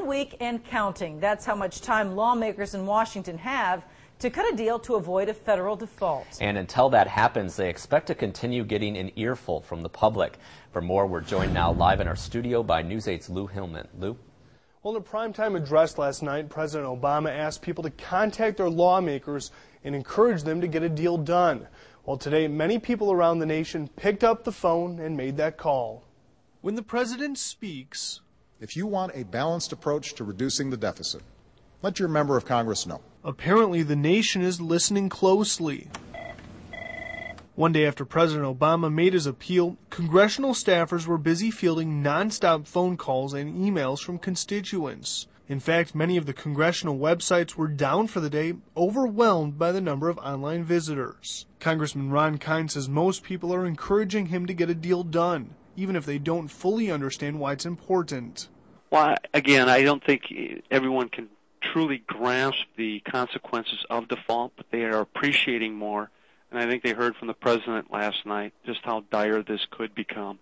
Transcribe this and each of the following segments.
week and counting. That's how much time lawmakers in Washington have to cut a deal to avoid a federal default. And until that happens, they expect to continue getting an earful from the public. For more, we're joined now live in our studio by News 8's Lou Hillman. Lou? Well, in a primetime address last night, President Obama asked people to contact their lawmakers and encourage them to get a deal done. Well, today, many people around the nation picked up the phone and made that call. When the president speaks, if you want a balanced approach to reducing the deficit, let your member of Congress know. Apparently, the nation is listening closely. One day after President Obama made his appeal, congressional staffers were busy fielding nonstop phone calls and emails from constituents. In fact, many of the congressional websites were down for the day, overwhelmed by the number of online visitors. Congressman Ron Kind says most people are encouraging him to get a deal done, even if they don't fully understand why it's important. Well, again, I don't think everyone can truly grasp the consequences of default, but they are appreciating more. And I think they heard from the president last night just how dire this could become,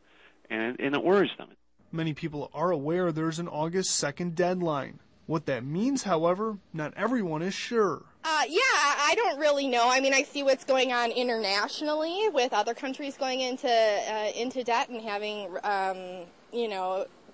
and it worries them. Many people are aware there's an August 2nd deadline. What that means, however, not everyone is sure. I don't really know. I mean, I see what's going on internationally with other countries going into debt and having,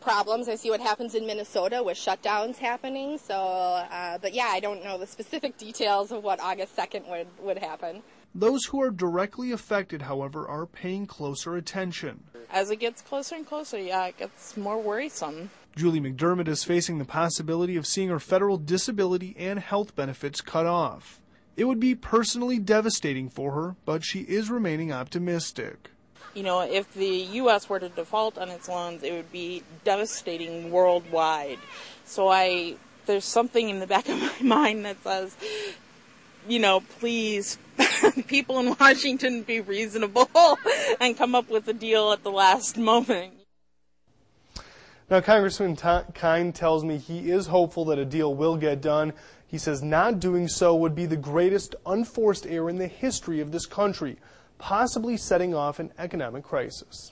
problems. I see what happens in Minnesota with shutdowns happening. So, but yeah, I don't know the specific details of what August 2nd would happen. Those who are directly affected, however, are paying closer attention. As it gets closer and closer, it gets more worrisome. Julie McDermott is facing the possibility of seeing her federal disability and health benefits cut off. It would be personally devastating for her, but she is remaining optimistic. If the U.S. were to default on its loans, it would be devastating worldwide. So there's something in the back of my mind that says, please, people in Washington, be reasonable and come up with a deal at the last moment. Now, Congressman Kind tells me he is hopeful that a deal will get done. He says not doing so would be the greatest unforced error in the history of this country, possibly setting off an economic crisis.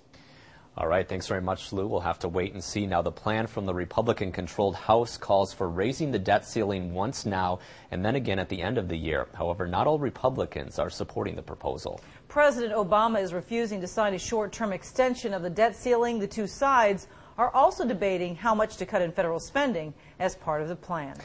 All right, thanks very much, Lou. We'll have to wait and see. Now, the plan from the Republican-controlled House calls for raising the debt ceiling once now and then again at the end of the year. However, not all Republicans are supporting the proposal. President Obama is refusing to sign a short-term extension of the debt ceiling. The two sides are also debating how much to cut in federal spending as part of the plan.